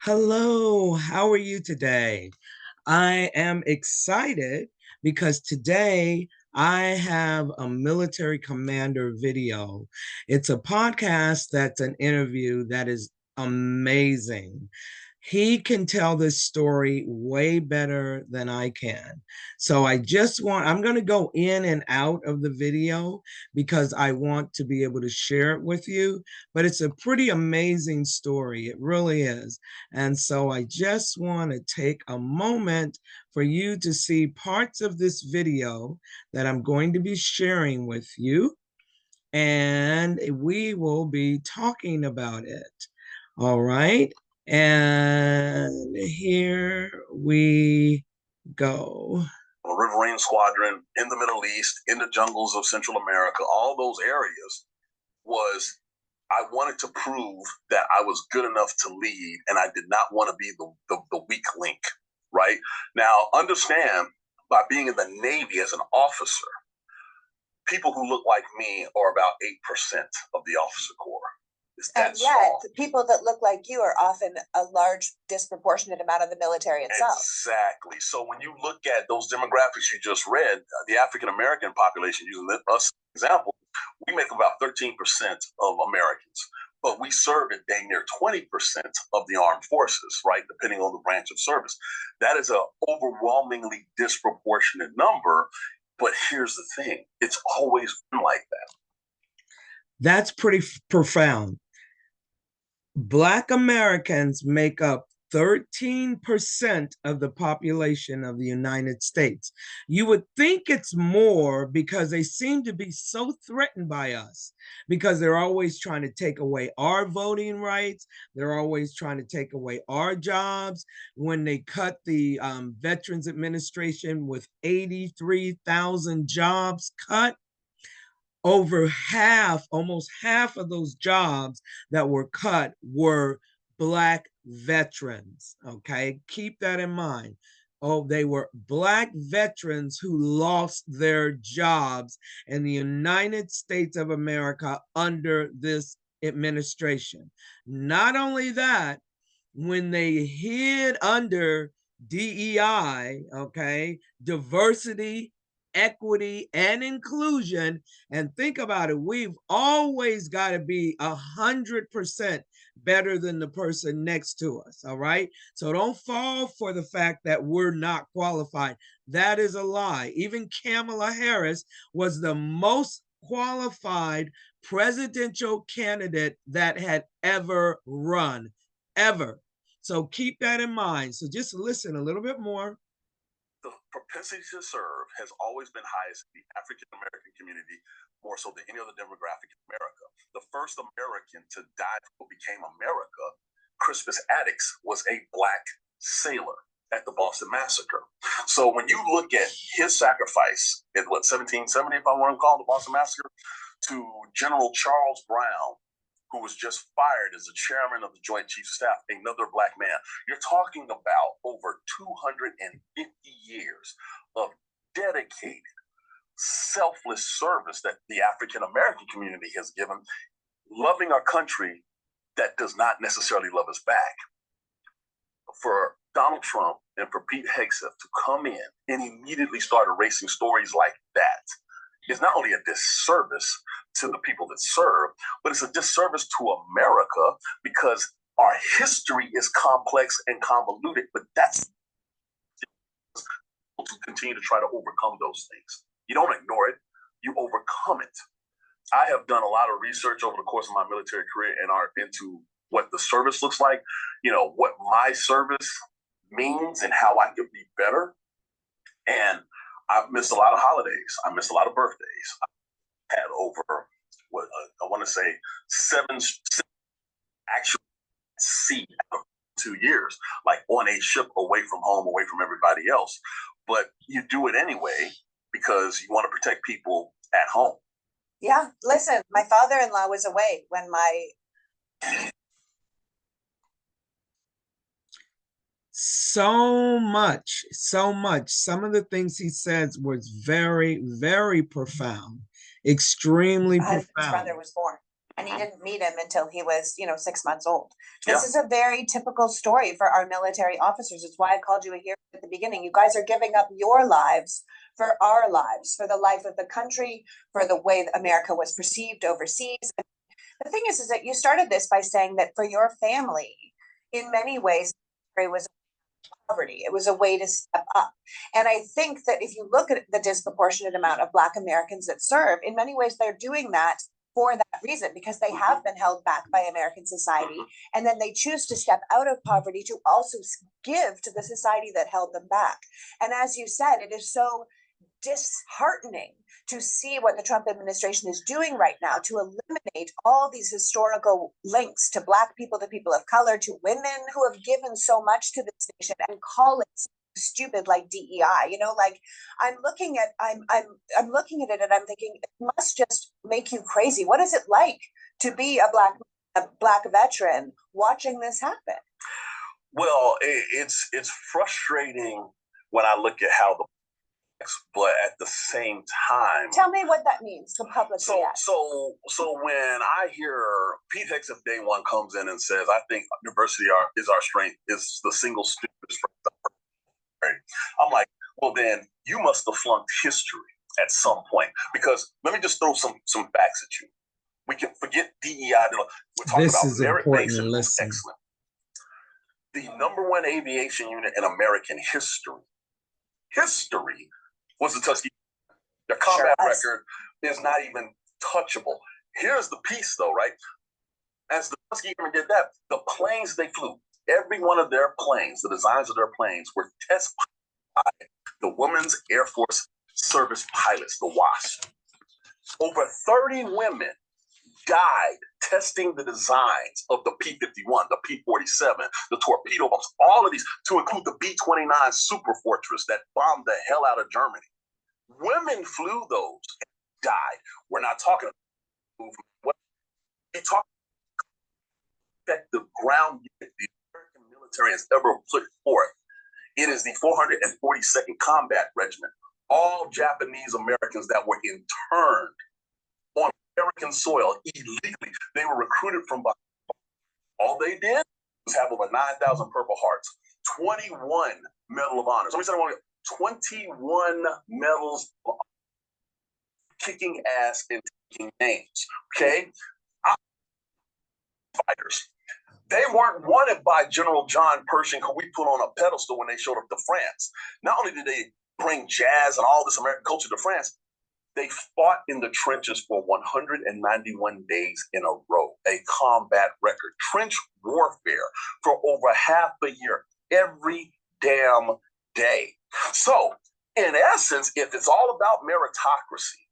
Hello, how are you today? I am excited because today I have a military commander video. It's a podcast that's an interview that is amazing. He can tell this story way better than I can. So I'm going to go in and out of the video because I want to be able to share it with you. But it's a pretty amazing story. It really is. And so I just want to take a moment for you to see parts of this video that I'm going to be sharing with you. And we will be talking about it. All right. And here we go. Riverine Squadron in the Middle East, in the jungles of Central America, all those areas was I wanted to prove that I was good enough to lead and I did not want to be the weak link, right? Now, understand, by being in the Navy as an officer, people who look like me are about 8% of the officer corps. And yet, people that look like you are often a large, disproportionate amount of the military itself. Exactly. So when you look at those demographics you just read, the African-American population, using us as an example, we make about 13% of Americans, but we serve at dang near 20% of the armed forces, right? Depending on the branch of service. That is an overwhelmingly disproportionate number. But here's the thing, it's always been like that. That's pretty profound. Black Americans make up 13% of the population of the United States. You would think it's more because they seem to be so threatened by us because they're always trying to take away our voting rights. They're always trying to take away our jobs. When they cut the Veterans Administration with 83,000 jobs cut, over half, almost half of those jobs that were cut were Black veterans. Okay, keep that in mind. Oh, they were Black veterans who lost their jobs in the United States of America under this administration. Not only that, when they hid under DEI, okay, diversity, equity, and inclusion. And think about it, we've always got to be 100% better than the person next to us. All right. So don't fall for the fact that we're not qualified. That is a lie. Even Kamala Harris was the most qualified presidential candidate that had ever run, ever. So keep that in mind. So just listen a little bit more. The propensity to serve has always been highest in the African American community, more so than any other demographic in America. The first American to die who became America, Crispus Attucks, was a Black sailor at the Boston Massacre. So when you look at his sacrifice in 1770, if I want to call it the Boston Massacre, to General Charles Brown, who was just fired as the chairman of the Joint Chiefs of Staff, another Black man. You're talking about over 250 years of dedicated, selfless service that the African American community has given, loving our country that does not necessarily love us back. For Donald Trump and for Pete Hegseth to come in and immediately start erasing stories like that is not only a disservice to the people that serve, but it's a disservice to America because our history is complex and convoluted, but that's to continue to try to overcome those things. You don't ignore it, you overcome it. I have done a lot of research over the course of my military career and are into what the service looks like, what my service means and how I could be better. And I've missed a lot of holidays. I missed a lot of birthdays. I had over, I want to say, seven actual sea out of 2 years, like on a ship away from home, away from everybody else. But you do it anyway because you want to protect people at home. Yeah, listen, my father-in-law was away when so much. Some of the things he says was very, very profound, extremely profound. His brother was born. And he didn't meet him until he was, 6 months old. Yeah. This is a very typical story for our military officers. It's why I called you here at the beginning. You guys are giving up your lives for our lives, for the life of the country, for the way that America was perceived overseas. The thing is that you started this by saying that for your family, in many ways, it was poverty. It was a way to step up. And I think that if you look at the disproportionate amount of Black Americans that serve, in many ways, they're doing that for that reason, because they have been held back by American society. And then they choose to step out of poverty to also give to the society that held them back. And as you said, it is so disheartening to see what the Trump administration is doing right now to eliminate all these historical links to Black people, to people of color, to women who have given so much to this nation, and call it stupid like DEI. Like I'm looking at it and I'm thinking it must just make you crazy. What is it like to be a black veteran watching this happen? Well, it's frustrating when I look at how the, but at the same time, tell me what that means. The public. So when I hear Pete Hicks of Day One comes in and says, "I think diversity is our strength," is the single stupidest phrase. I'm like, well, then you must have flunked history at some point, because let me just throw some facts at you. We can forget DEI. We're talking about merit-based and excellent. The #1 aviation unit in American history was the Tuskegee. Their combat record is not even touchable. Here's the piece, though, right? As the Tuskegee Airmen did that, the planes they flew, every one of their planes, the designs of their planes, were tested by the Women's Air Force Service pilots, the WASP. Over 30 women died testing the designs of the P-51, the P-47, the torpedo bombs, all of these, to include the B-29 Super Fortress that bombed the hell out of Germany. Women flew those and died. We're not talking about movement. We're talking about the ground unit the American military has ever put forth. It is the 442nd Combat Regiment. All Japanese Americans that were interned on American soil illegally. They were recruited from behind. All they did was have over 9,000 Purple Hearts, 21 Medal of Honor. Somebody said 21 medals of kicking ass and taking names. Okay? Fighters. They weren't wanted by General John Pershing, who we put on a pedestal when they showed up to France. Not only did they bring jazz and all this American culture to France, they fought in the trenches for 191 days in a row, a combat record. Trench warfare for over half a year, every damn day. So, in essence, if it's all about meritocracy,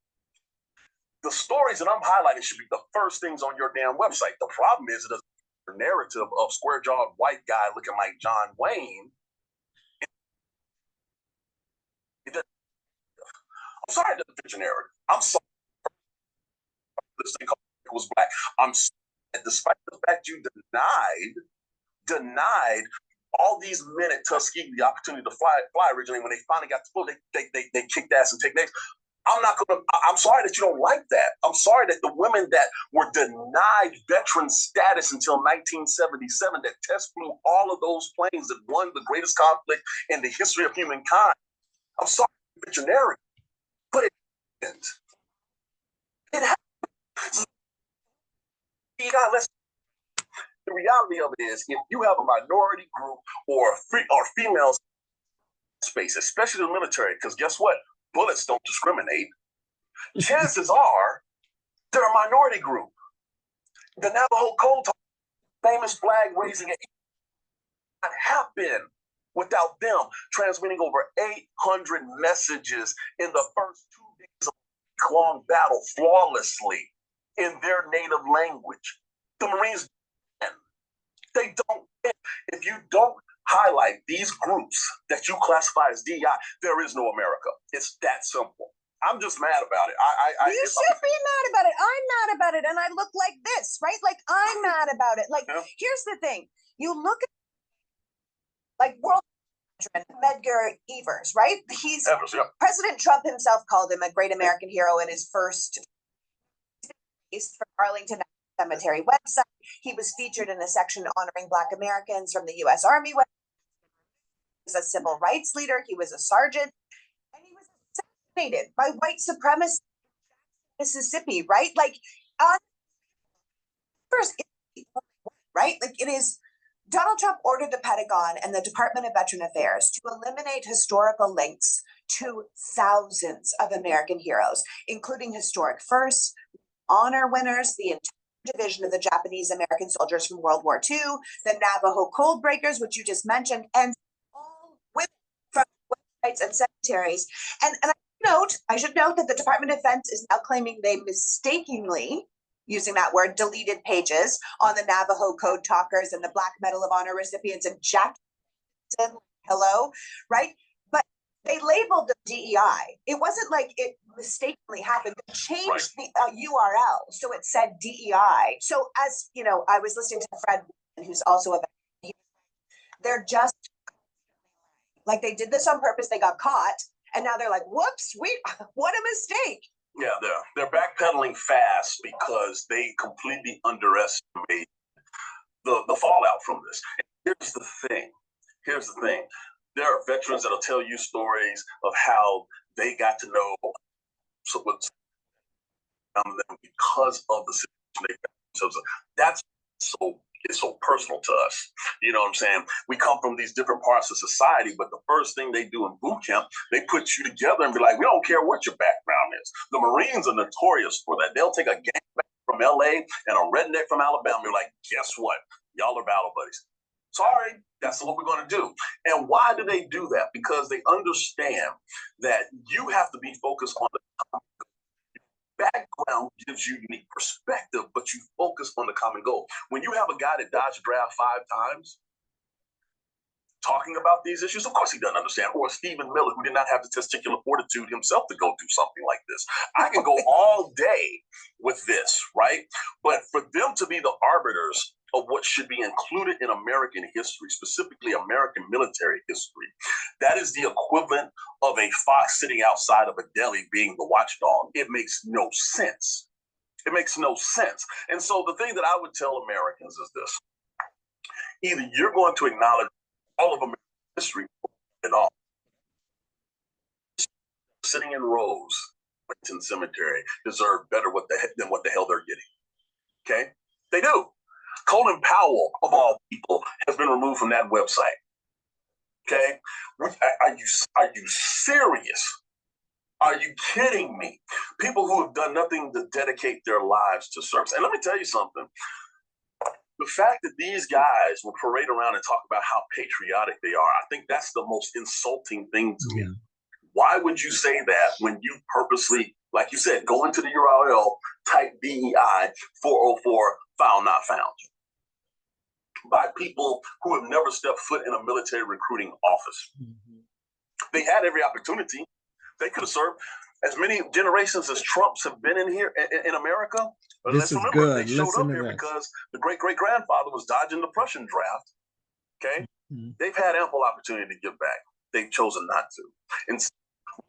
the stories that I'm highlighting should be the first things on your damn website. The problem is it is a narrative of square-jawed white guy looking like John Wayne. I'm sorry that the narrative. I'm sorry this thing was black. I'm sorry, despite the fact you denied all these men at Tuskegee the opportunity to fly originally. When they finally got to school, they kicked ass and take names. I'm sorry that you don't like that. I'm sorry that the women that were denied veteran status until 1977, that test flew all of those planes that won the greatest conflict in the history of humankind. I'm sorry, visionary, but it happened. It happened. The reality of it is, if you have a minority group or females space, especially the military, because guess what? Bullets don't discriminate. Chances are they're a minority group. The Navajo Code, famous flag raising, it not happen without them transmitting over 800 messages in the first 2 days of a long battle flawlessly in their native language. The Marines, they don't. If you don't highlight these groups that you classify as DEI, there is no America. It's that simple. I'm just mad about it. You should be mad about it. I'm mad about it, and I look like this, right? Like I'm mad about it. Like here's the thing: you look at like world Medgar Evers, right? He's President Trump himself called him a great American hero in his first for Arlington Cemetery website. He was featured in a section honoring Black Americans from the U.S. Army. He was a civil rights leader. He was a sergeant. And he was assassinated by white supremacists in Mississippi, right? Like, first, right? Like, it is. Donald Trump ordered the Pentagon and the Department of Veteran Affairs to eliminate historical links to thousands of American heroes, including historic firsts, honor winners, the entire division of the Japanese American soldiers from World War II, the Navajo Code Breakers, which you just mentioned, and all women from websites and cemeteries. And I should note that the Department of Defense is now claiming they mistakenly, using that word, deleted pages on the Navajo Code talkers and the Black Medal of Honor recipients and Jack. Hello, right? But they labeled them DEI. It wasn't like it mistakenly happened. They changed the URL, so it said DEI. So as you know, I was listening to Fred, who's also a veteran. They're just like, they did this on purpose. They got caught, and now they're like, "Whoops, what a mistake." Yeah, they're backpedaling fast because they completely underestimate the fallout from this. And here's the thing. There are veterans that'll tell you stories of how they got to know them because of the situation they found themselves in. That's it's so personal to us. You know what I'm saying? We come from these different parts of society, but the first thing they do in boot camp, they put you together and be like, we don't care what your background is. The Marines are notorious for that. They'll take a gangbanger from LA and a redneck from Alabama and be like, guess what? Y'all are battle buddies. Sorry, that's what we're going to do. And why do they do that? Because they understand that you have to be focused on the background gives you unique perspective, but you focus on the common goal. When you have a guy that dodged draft 5 times talking about these issues, of course he doesn't understand. Or Stephen Miller, who did not have the testicular fortitude himself to go do something like this. I can go all day with this, right? But for them to be the arbiters of what should be included in American history, specifically American military history, that is the equivalent of a fox sitting outside of a deli being the watchdog. It makes no sense. It makes no sense. And so the thing that I would tell Americans is this. Either you're going to acknowledge all of American history and all. Sitting in rows, Arlington Cemetery, deserve better than what the hell they're getting. Okay? They do. Colin Powell, of all people, has been removed from that website. Okay? Are you serious? Are you kidding me? People who have done nothing to dedicate their lives to service. And let me tell you something. The fact that these guys will parade around and talk about how patriotic they are, I think that's the most insulting thing to me. Why would you say that when you purposely, like you said, go into the URL, type DEI 404, file not found, by people who have never stepped foot in a military recruiting office? Mm-hmm. They had every opportunity. They could have served as many generations as Trumps have been in here in America. But this is good. They showed up here because the great-great-grandfather was dodging the Prussian draft. Okay? Mm-hmm. They've had ample opportunity to give back. They've chosen not to. And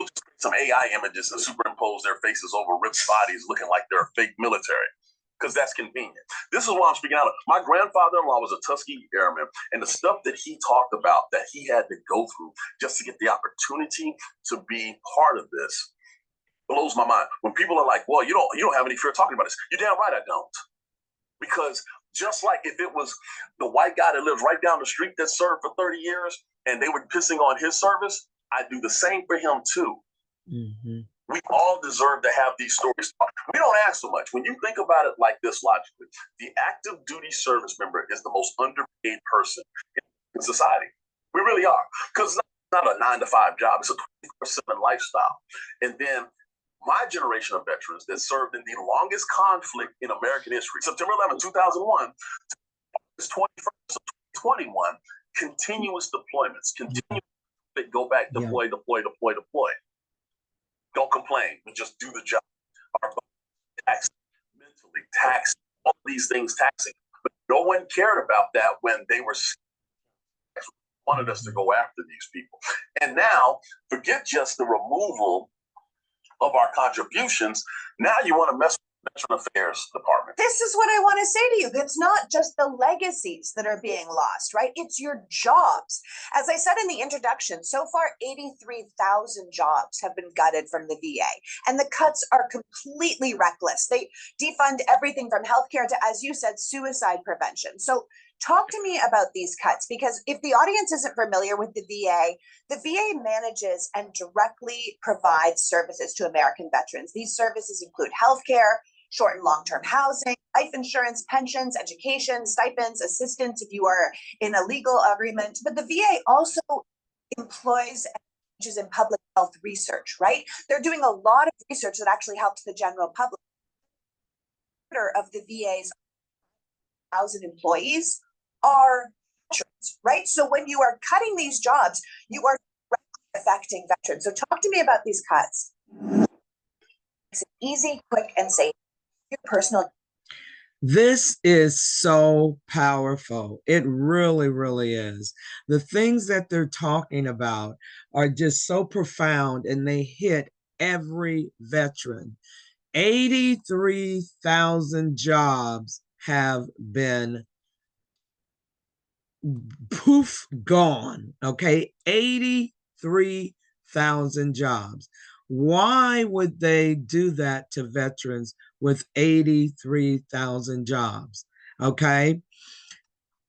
we'll just create some AI images and superimpose their faces over ripped bodies looking like they're a fake military, because that's convenient. This is why I'm speaking out. My grandfather-in-law was a Tuskegee Airman, and the stuff that he talked about that he had to go through just to get the opportunity to be part of this blows my mind. When people are like, well, you don't have any fear talking about this. You're damn right I don't. Because just like if it was the white guy that lives right down the street that served for 30 years and they were pissing on his service, I'd do the same for him too. Mm-hmm. We all deserve to have these stories. We don't ask so much. When you think about it like this logically, the active duty service member is the most underpaid person in society. We really are. Because it's not a 9-to-5 job. It's a 24/7 lifestyle. And then my generation of veterans that served in the longest conflict in American history, September 11, 2001, to August 21st of 2021, continuous deployments, go back, deploy. Don't complain. We just do the job. Our tax, mentally taxing, all these things taxing. But no one cared about that when they wanted us to go after these people. And now, forget just the removal of our contributions. Now you want to mess Veteran Affairs Department. This is what I want to say to you. It's not just the legacies that are being lost, right? It's your jobs. As I said in the introduction, so far 83,000 jobs have been gutted from the VA, and the cuts are completely reckless. They defund everything from healthcare to, as you said, suicide prevention. So talk to me about these cuts, because if the audience isn't familiar with the VA manages and directly provides services to American veterans. These services include healthcare, short and long-term housing, life insurance, pensions, education, stipends, assistance if you are in a legal agreement. But the VA also employs and engages in public health research, right? They're doing a lot of research that actually helps the general public. Of the VA's 1,000 employees are veterans, right? So when you are cutting these jobs, you are affecting veterans. So talk to me about these cuts. It's easy, quick, and safe. Your personal. This is so powerful. It really, really is. The things that they're talking about are just so profound, and they hit every veteran. 83,000 jobs have been poof gone. Okay, 83,000 jobs. Why would they do that to veterans with 83,000 jobs? Okay.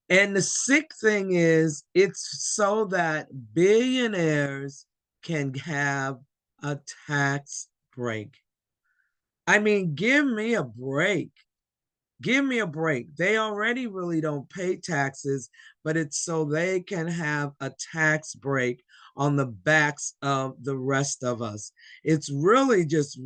And the sick thing is, it's so that billionaires can have a tax break. I mean, give me a break. Give me a break. They already really don't pay taxes, but it's so they can have a tax break on the backs of the rest of us. It's really just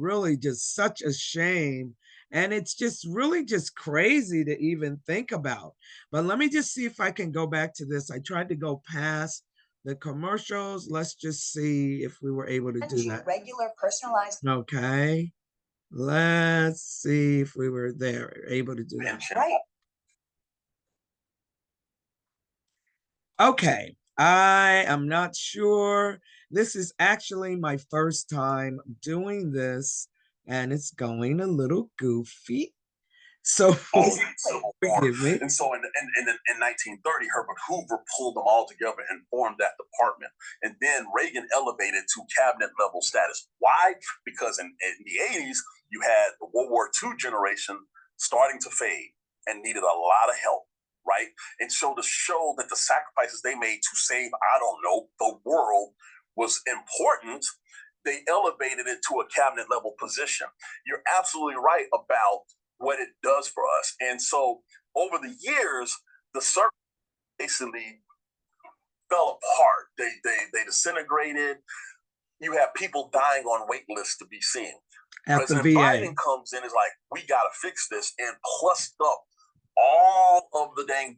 such a shame. And it's just really just crazy to even think about. But let me just see if I can go back to this. I tried to go past the commercials. Let's just see if we were able to do that. Regular personalized. Okay. Let's see if we were able to do that. Right. Okay, I am not sure. This is actually my first time doing this, and it's going a little goofy. So forgive me. And so in 1930, Herbert Hoover pulled them all together and formed that department. And then Reagan elevated to cabinet level status. Why? Because in the 80s, you had the World War II generation starting to fade and needed a lot of help, right? And so to show that the sacrifices they made to save, I don't know, the world was important, they elevated it to a cabinet level position. You're absolutely right about what it does for us. And so over the years, the service basically fell apart. They disintegrated. You have people dying on wait lists to be seen. At President the VA. Biden comes in, is like, we got to fix this, and plussed up all of the dang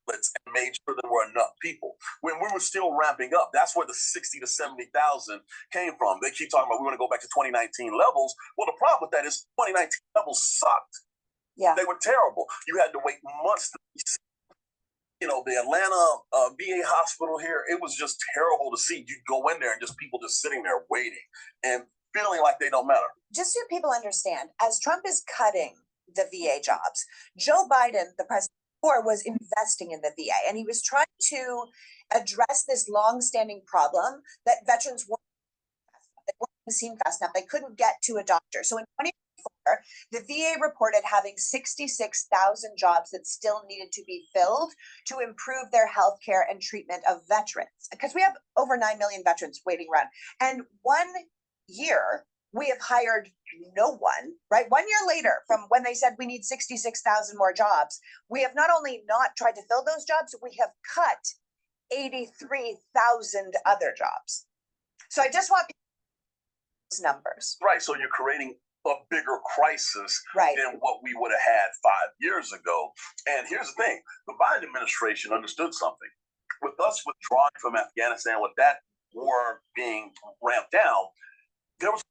and made sure there were enough people. When we were still ramping up, that's where the 60 to 70,000 came from. They keep talking about we want to go back to 2019 levels. Well, the problem with that is 2019 levels sucked. Yeah. They were terrible. You had to wait months to be seen. You know, the Atlanta VA hospital here, it was just terrible to see. You'd go in there and just people just sitting there waiting and feeling like they don't matter. Just so people understand, as Trump is cutting the VA jobs, Joe Biden, the president, was investing in the VA, and he was trying to address this long-standing problem that veterans weren't seen fast enough. They couldn't get to a doctor. So in 2024, the VA reported having 66,000 jobs that still needed to be filled to improve their health care and treatment of veterans, because we have over 9 million veterans waiting around. And 1 year, we have hired no one, right? 1 year later, from when they said we need 66,000 more jobs, we have not only not tried to fill those jobs, we have cut 83,000 other jobs. So I just want those numbers. Right. So you're creating a bigger crisis right. than what we would have had 5 years ago. And here's the thing, the Biden administration understood something. With us withdrawing from Afghanistan, with that war being ramped down, there was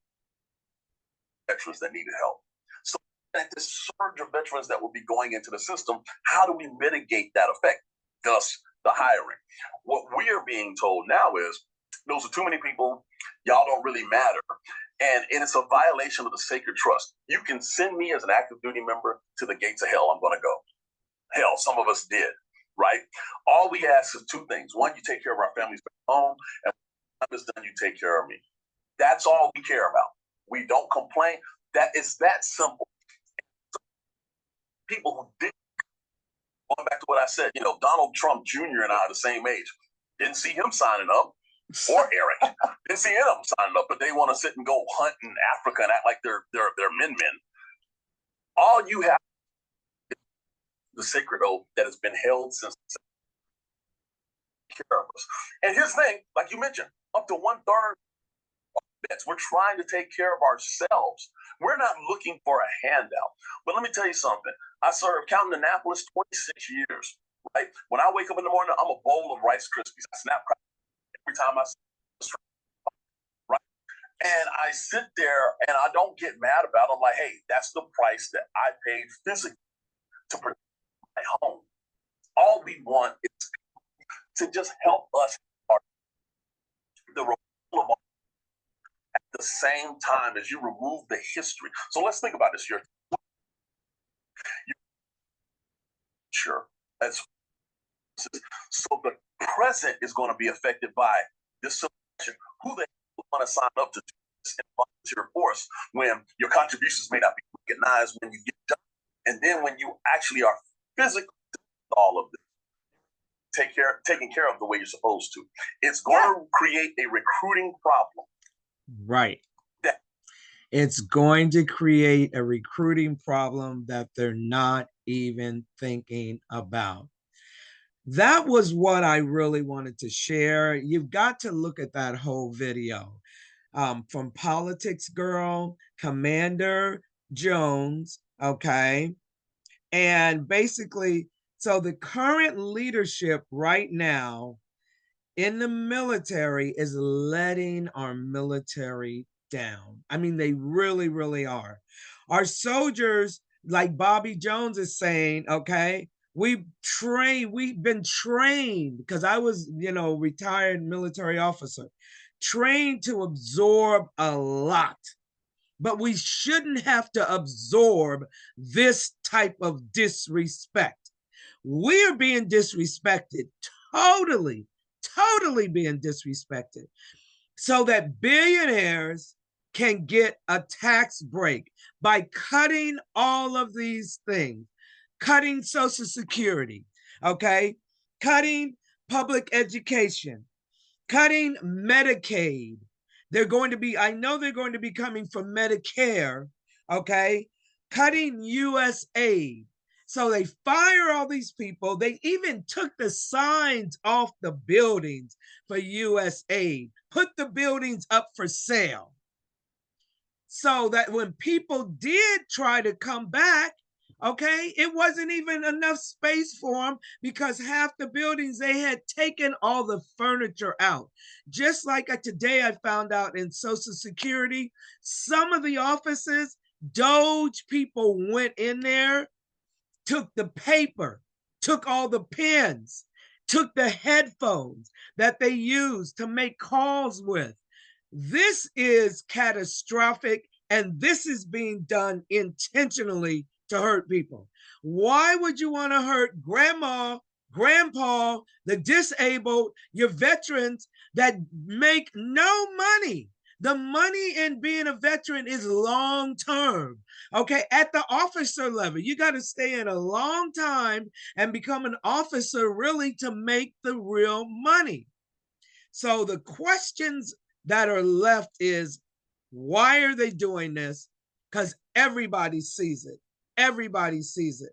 veterans that needed help. So at this surge of veterans that will be going into the system, how do we mitigate that effect? Thus, the hiring. What we are being told now is, those are too many people. Y'all don't really matter. And it's a violation of the sacred trust. You can send me as an active duty member to the gates of hell. I'm going to go. Hell, some of us did, right? All we ask is two things. One, you take care of our families back home, and when time is done, you take care of me. That's all we care about. We don't complain. That is that simple. People who did, going back to what I said, Donald Trump Jr. and I are the same age. Didn't see him signing up, or Eric. Didn't see him signing up, but they want to sit and go hunt in Africa and act like they're men. All you have is the sacred oath that has been held since care of us. And here's the thing, like you mentioned, up to 1/3 we're trying to take care of ourselves. We're not looking for a handout. But let me tell you something. I served counting Annapolis 26 years, right? When I wake up in the morning, I'm a bowl of Rice Krispies. I snap every time I see, right? And I sit there and I don't get mad about it. I'm like, hey, that's the price that I paid physically to protect my home. All we want is to just help us the removal of at the same time as you remove the history. So let's think about this. You're sure. That's so the present is going to be affected by this selection. Who they want to sign up to this volunteer force when your contributions may not be recognized when you get done, and then when you actually are physically all of this taking care of the way you're supposed to. It's going to create a recruiting problem. Right. It's going to create a recruiting problem that they're not even thinking about. That was what I really wanted to share. You've got to look at that whole video. From Politics Girl, Commander Jones, okay? And basically, so the current leadership right now in the military is letting our military down. I mean, they really, really are. Our soldiers, like Bobby Jones is saying, okay, we've been trained, because I was, retired military officer, trained to absorb a lot. But we shouldn't have to absorb this type of disrespect. We're being disrespected, totally being disrespected, so that billionaires can get a tax break by cutting all of these things, cutting Social Security, okay, cutting public education, cutting Medicaid. I know they're going to be coming for Medicare, okay, cutting US aid. So they fire all these people. They even took the signs off the buildings for US aid, put the buildings up for sale, so that when people did try to come back, okay, it wasn't even enough space for them, because half the buildings, they had taken all the furniture out. Just like today, I found out in Social Security, some of the offices, Doge people went in there, took the paper, took all the pens, took the headphones that they used to make calls with. This is catastrophic, and this is being done intentionally to hurt people. Why would you want to hurt grandma, grandpa, the disabled, your veterans that make no money? The money in being a veteran is long term. Okay, at the officer level, you got to stay in a long time and become an officer really to make the real money. So the questions that are left is, why are they doing this? Because everybody sees it. Everybody sees it.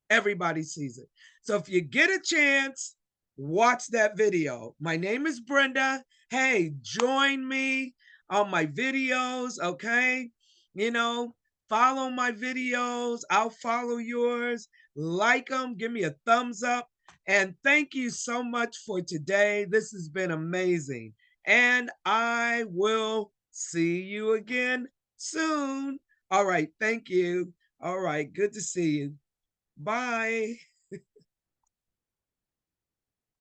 Everybody sees it. So if you get a chance, watch that video. My name is Brenda. Hey, join me on my videos, okay? Follow my videos. I'll follow yours. Like them. Give me a thumbs up. And thank you so much for today. This has been amazing. And I will see you again soon. All right. Thank you. All right. Good to see you. Bye.